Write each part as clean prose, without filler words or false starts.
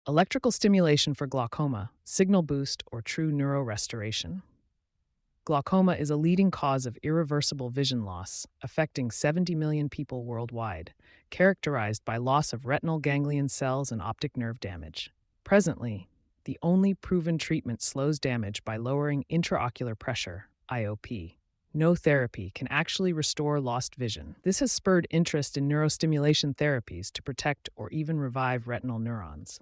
Electrical stimulation for glaucoma, signal boost, or true neurorestoration. Glaucoma is a leading cause of irreversible vision loss, affecting 70 million people worldwide, characterized by loss of retinal ganglion cells and optic nerve damage. Presently, the only proven treatment slows damage by lowering intraocular pressure, IOP. No therapy can actually restore lost vision. This has spurred interest in neurostimulation therapies to protect or even revive retinal neurons.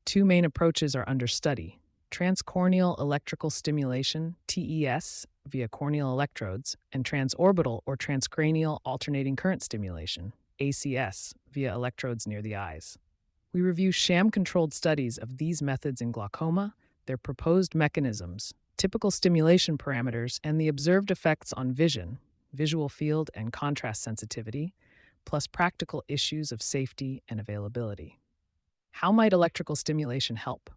Two main approaches are under study: transcorneal electrical stimulation, TES, via corneal electrodes, and transorbital or transcranial alternating current stimulation, ACS, via electrodes near the eyes. We review sham-controlled studies of these methods in glaucoma, their proposed mechanisms, typical stimulation parameters, and the observed effects on vision, visual field and contrast sensitivity, plus practical issues of safety and availability. How might electrical stimulation help?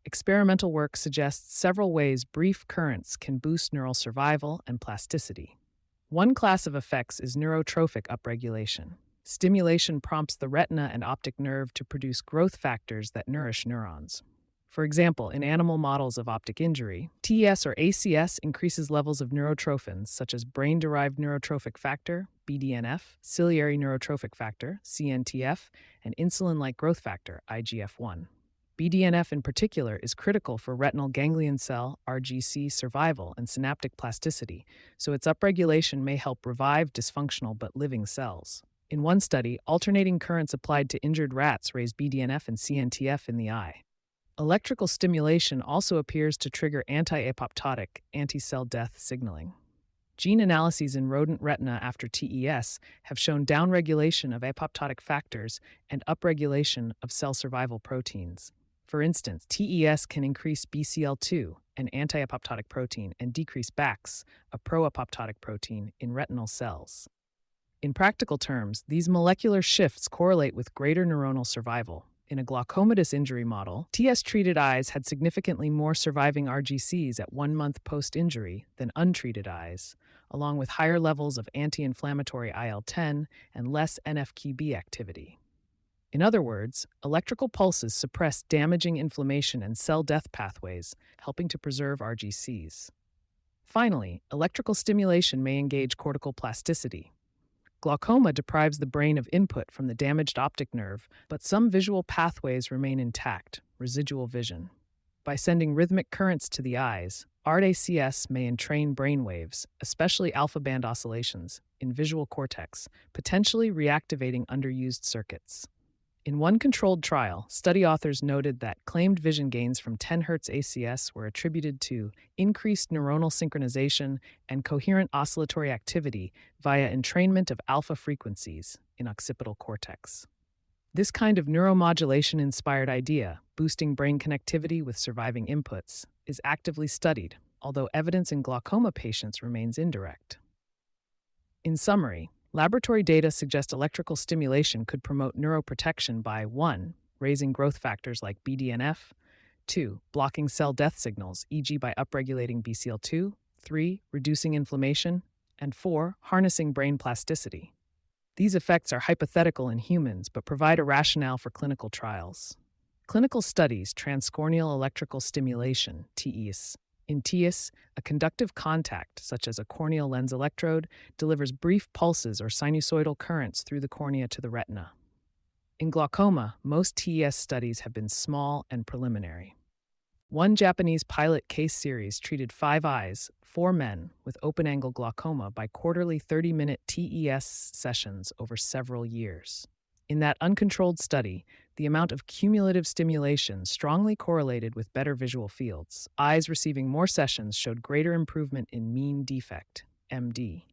Experimental work suggests several ways brief currents can boost neural survival and plasticity. One class of effects is neurotrophic upregulation. Stimulation prompts the retina and optic nerve to produce growth factors that nourish neurons. For example, in animal models of optic injury, TES or ACS increases levels of neurotrophins such as brain-derived neurotrophic factor, BDNF, ciliary neurotrophic factor, CNTF, and insulin-like growth factor, IGF-1. BDNF in particular is critical for retinal ganglion cell, RGC, survival and synaptic plasticity, so its upregulation may help revive dysfunctional but living cells. In one study, alternating currents applied to injured rats raised BDNF and CNTF in the eye. Electrical stimulation also appears to trigger anti-apoptotic, anti-cell death signaling. Gene analyses in rodent retina after TES have shown downregulation of apoptotic factors and upregulation of cell survival proteins. For instance, TES can increase BCL2, an anti-apoptotic protein, and decrease BAX, a pro-apoptotic protein, in retinal cells. In practical terms, these molecular shifts correlate with greater neuronal survival. In a glaucomatous injury model, TES-treated eyes had significantly more surviving RGCs at 1 month post-injury than untreated eyes, along with higher levels of anti-inflammatory IL-10 and less NF-κB activity. In other words, electrical pulses suppress damaging inflammation and cell death pathways, helping to preserve RGCs. Finally, electrical stimulation may engage cortical plasticity. Glaucoma deprives the brain of input from the damaged optic nerve, but some visual pathways remain intact, residual vision. By sending rhythmic currents to the eyes, Hz ACS may entrain brainwaves, especially alpha-band oscillations, in visual cortex, potentially reactivating underused circuits. In one controlled trial, study authors noted that claimed vision gains from 10 Hz ACS were attributed to increased neuronal synchronization and coherent oscillatory activity via entrainment of alpha frequencies in occipital cortex. This kind of neuromodulation-inspired idea, boosting brain connectivity with surviving inputs, is actively studied, although evidence in glaucoma patients remains indirect. In summary, laboratory data suggest electrical stimulation could promote neuroprotection by 1. Raising growth factors like BDNF, 2. Blocking cell death signals, e.g. by upregulating BCL2, 3. Reducing inflammation, and 4. Harnessing brain plasticity. These effects are hypothetical in humans but provide a rationale for clinical trials. Clinical studies, transcorneal electrical stimulation, TES. In TES, a conductive contact, such as a corneal lens electrode, delivers brief pulses or sinusoidal currents through the cornea to the retina. In glaucoma, most TES studies have been small and preliminary. One Japanese pilot case series treated 5 eyes, 4 men, with open-angle glaucoma by quarterly 30-minute TES sessions over several years. In that uncontrolled study, the amount of cumulative stimulation strongly correlated with better visual fields. Eyes receiving more sessions showed greater improvement in mean defect, MD.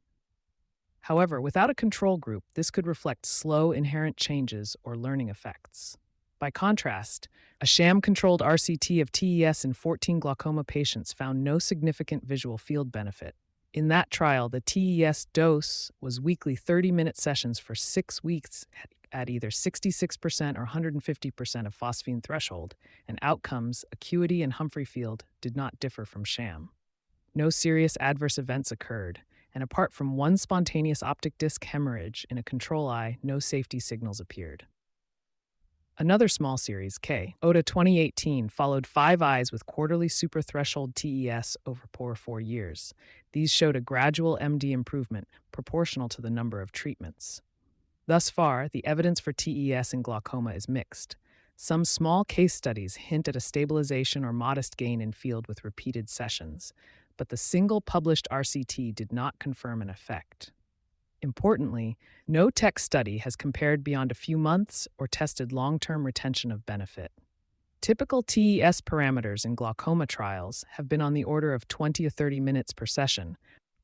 However, without a control group, this could reflect slow inherent changes or learning effects. By contrast, a sham-controlled RCT of TES in 14 glaucoma patients found no significant visual field benefit. In that trial, the TES dose was weekly 30-minute sessions for 6 weeks at either 66% or 150% of phosphine threshold, and outcomes, acuity, and Humphrey field did not differ from sham. No serious adverse events occurred, and apart from one spontaneous optic disc hemorrhage in a control eye, no safety signals appeared. Another small series, K, OTA 2018, followed 5 eyes with quarterly suprathreshold TES over 4 years. These showed a gradual MD improvement proportional to the number of treatments. Thus far, the evidence for TES in glaucoma is mixed. Some small case studies hint at a stabilization or modest gain in field with repeated sessions, but the single published RCT did not confirm an effect. Importantly, no text study has compared beyond a few months or tested long-term retention of benefit. Typical TES parameters in glaucoma trials have been on the order of 20 to 30 minutes per session,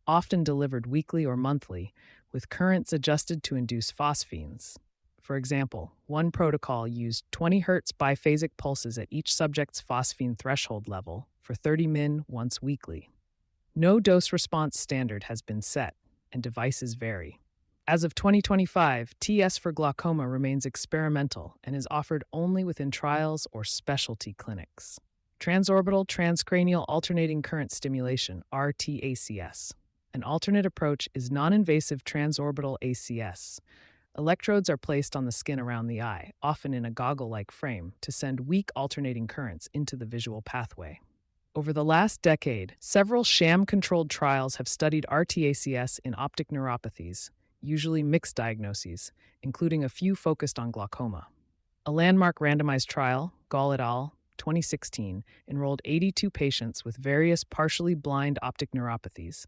often delivered weekly or monthly, with currents adjusted to induce phosphenes. For example, one protocol used 20 Hz biphasic pulses at each subject's phosphene threshold level for 30 min once weekly. No dose-response standard has been set, and devices vary. As of 2025, TS for glaucoma remains experimental and is offered only within trials or specialty clinics. Transorbital transcranial alternating current stimulation, RT-ACS. An alternate approach is non-invasive transorbital ACS. Electrodes are placed on the skin around the eye, often in a goggle-like frame, to send weak alternating currents into the visual pathway. Over the last decade, several sham-controlled trials have studied RT-ACS in optic neuropathies, usually mixed diagnoses, including a few focused on glaucoma. A landmark randomized trial, Gall et al., 2016, enrolled 82 patients with various partially blind optic neuropathies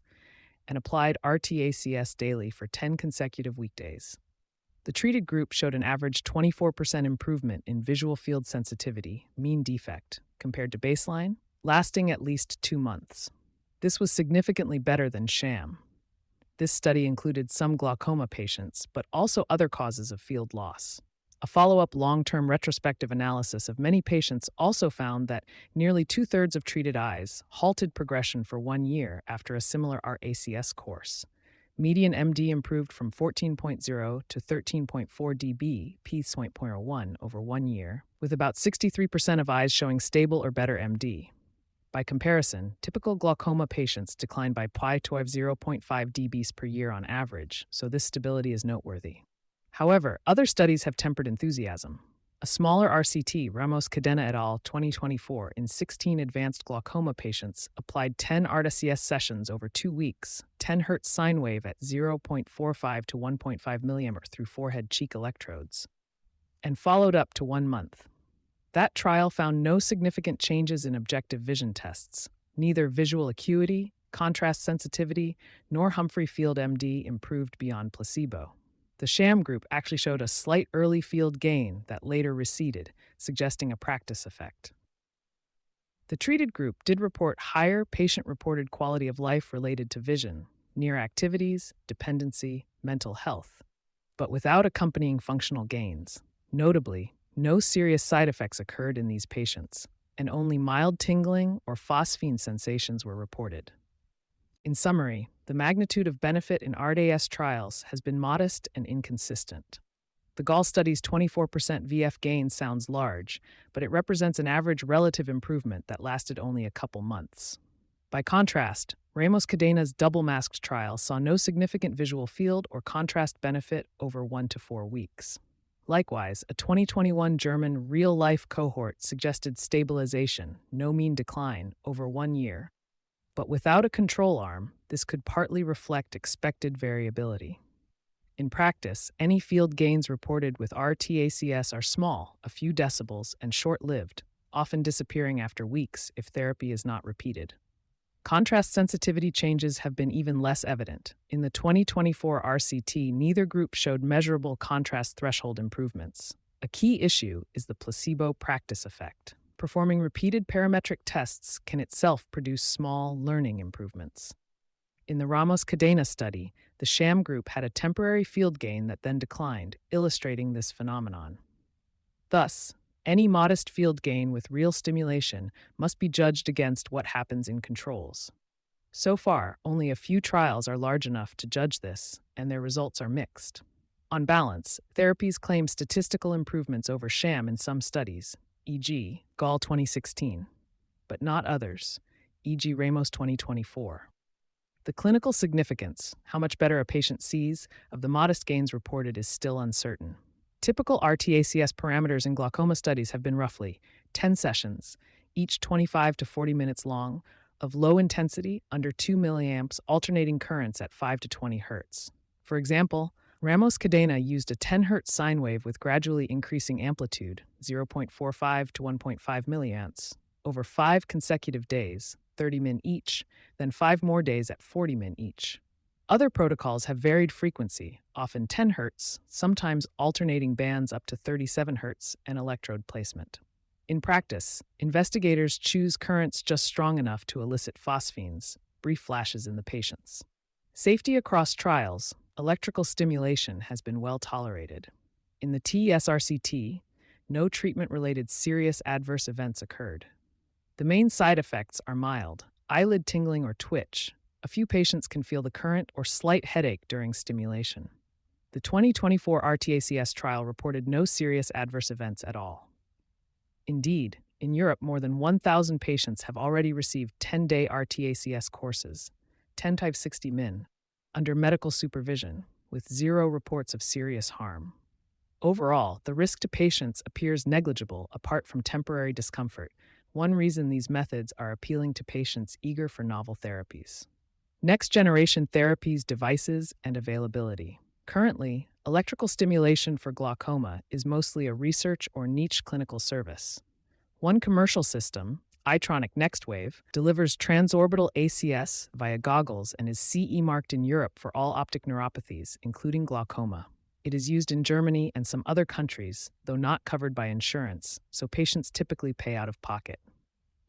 and applied RT-ACS daily for 10 consecutive weekdays. The treated group showed an average 24% improvement in visual field sensitivity, mean defect, compared to baseline, lasting at least 2 months. This was significantly better than sham. This study included some glaucoma patients, but also other causes of field loss. A follow-up long-term retrospective analysis of many patients also found that nearly 2/3 of treated eyes halted progression for 1 year after a similar RACS course. Median MD improved from 14.0 to 13.4 dB, p.01 over 1 year, with about 63% of eyes showing stable or better MD. By comparison, typical glaucoma patients decline by pi-0.5 dBs per year on average, so this stability is noteworthy. However, other studies have tempered enthusiasm. A smaller RCT, Ramos-Cadena et al. 2024, in 16 advanced glaucoma patients, applied 10 ACS sessions over 2 weeks, 10 Hz sine wave at 0.45 to 1.5 mm through forehead cheek electrodes, and followed up to 1 month. That trial found no significant changes in objective vision tests. Neither visual acuity, contrast sensitivity, nor Humphrey Field MD improved beyond placebo. The sham group actually showed a slight early field gain that later receded, suggesting a practice effect. The treated group did report higher patient-reported quality of life related to vision, near activities, dependency, mental health, but without accompanying functional gains. Notably, no serious side effects occurred in these patients, and only mild tingling or phosphene sensations were reported. In summary, the magnitude of benefit in RDAS trials has been modest and inconsistent. The Gall study's 24% VF gain sounds large, but it represents an average relative improvement that lasted only a couple months. By contrast, Ramos-Cadena's double-masked trial saw no significant visual field or contrast benefit over 1 to 4 weeks. Likewise, a 2021 German real-life cohort suggested stabilization, no mean decline, over 1 year. But without a control arm, this could partly reflect expected variability. In practice, any field gains reported with RT-ACS are small, a few decibels, and short-lived, often disappearing after weeks if therapy is not repeated. Contrast sensitivity changes have been even less evident. In the 2024 RCT, neither group showed measurable contrast threshold improvements. A key issue is the placebo practice effect. Performing repeated parametric tests can itself produce small learning improvements. In the Ramos-Cadena study, the sham group had a temporary field gain that then declined, illustrating this phenomenon. Thus, any modest field gain with real stimulation must be judged against what happens in controls. So far, only a few trials are large enough to judge this, and their results are mixed. On balance, therapies claim statistical improvements over sham in some studies, e.g., Gall 2016, but not others, e.g., Ramos 2024. The clinical significance, how much better a patient sees, of the modest gains reported is still uncertain. Typical RT-ACS parameters in glaucoma studies have been roughly 10 sessions, each 25 to 40 minutes long, of low intensity, under 2 milliamps, alternating currents at 5 to 20 Hz. For example, Ramos Cadena used a 10 Hz sine wave with gradually increasing amplitude, 0.45 to 1.5 milliamps, over 5 consecutive days, 30 min each, then 5 more days at 40 min each. Other protocols have varied frequency, often 10 Hz, sometimes alternating bands up to 37 Hz, and electrode placement. In practice, investigators choose currents just strong enough to elicit phosphenes, brief flashes in the patients. Safety across trials, electrical stimulation has been well tolerated. In the TES-RCT, no treatment-related serious adverse events occurred. The main side effects are mild, eyelid tingling or twitch. A few patients can feel the current or slight headache during stimulation. The 2024 RT-ACS trial reported no serious adverse events at all. Indeed, in Europe, more than 1,000 patients have already received 10-day RT-ACS courses, 10 times 60 min, under medical supervision, with 0 reports of serious harm. Overall, the risk to patients appears negligible apart from temporary discomfort, one reason these methods are appealing to patients eager for novel therapies. Next-generation therapies, devices, and availability. Currently, electrical stimulation for glaucoma is mostly a research or niche clinical service. One commercial system, Itronic NextWave, delivers transorbital ACS via goggles and is CE marked in Europe for all optic neuropathies, including glaucoma. It is used in Germany and some other countries, though not covered by insurance, so patients typically pay out of pocket.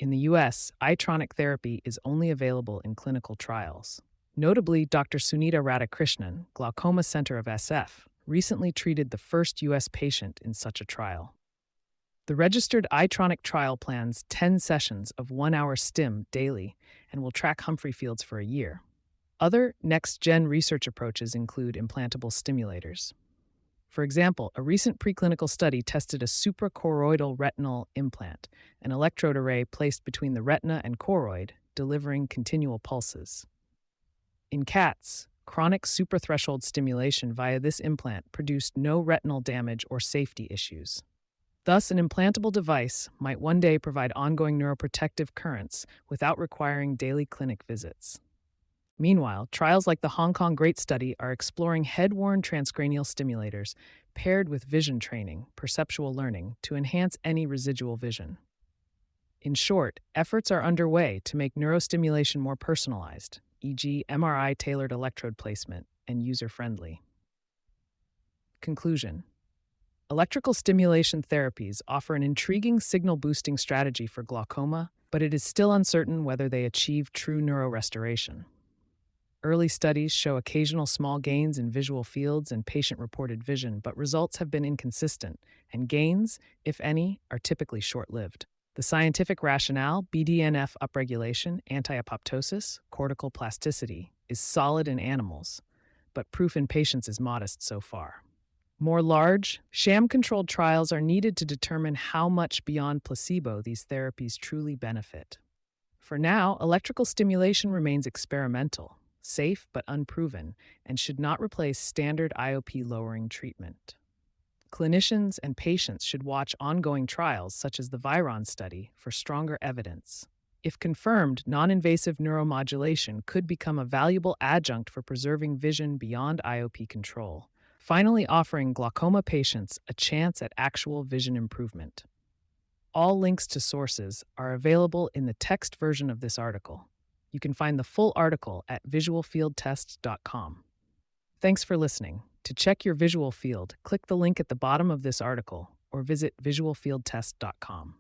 In the US, Itronic therapy is only available in clinical trials. Notably, Dr. Sunita Radhakrishnan, Glaucoma Center of SF, recently treated the first US patient in such a trial. The registered Itronic trial plans 10 sessions of 1-hour stim daily and will track Humphrey fields for a year. Other next-gen research approaches include implantable stimulators. For example, a recent preclinical study tested a suprachoroidal retinal implant, an electrode array placed between the retina and choroid, delivering continual pulses. In cats, chronic suprathreshold stimulation via this implant produced no retinal damage or safety issues. Thus, an implantable device might one day provide ongoing neuroprotective currents without requiring daily clinic visits. Meanwhile, trials like the Hong Kong GREAT study are exploring head-worn transcranial stimulators paired with vision training, perceptual learning, to enhance any residual vision. In short, efforts are underway to make neurostimulation more personalized, e.g. MRI-tailored electrode placement, and user-friendly. Conclusion. Electrical stimulation therapies offer an intriguing signal-boosting strategy for glaucoma, but it is still uncertain whether they achieve true neurorestoration. Early studies show occasional small gains in visual fields and patient-reported vision, but results have been inconsistent, and gains, if any, are typically short-lived. The scientific rationale, BDNF upregulation, anti-apoptosis, cortical plasticity, is solid in animals, but proof in patients is modest so far. More large, sham-controlled trials are needed to determine how much beyond placebo these therapies truly benefit. For now, electrical stimulation remains experimental, safe but unproven, and should not replace standard IOP-lowering treatment. Clinicians and patients should watch ongoing trials such as the Viron study for stronger evidence. If confirmed, non-invasive neuromodulation could become a valuable adjunct for preserving vision beyond IOP control, finally offering glaucoma patients a chance at actual vision improvement. All links to sources are available in the text version of this article. You can find the full article at visualfieldtests.com. Thanks for listening. To check your visual field, click the link at the bottom of this article or visit visualfieldtest.com.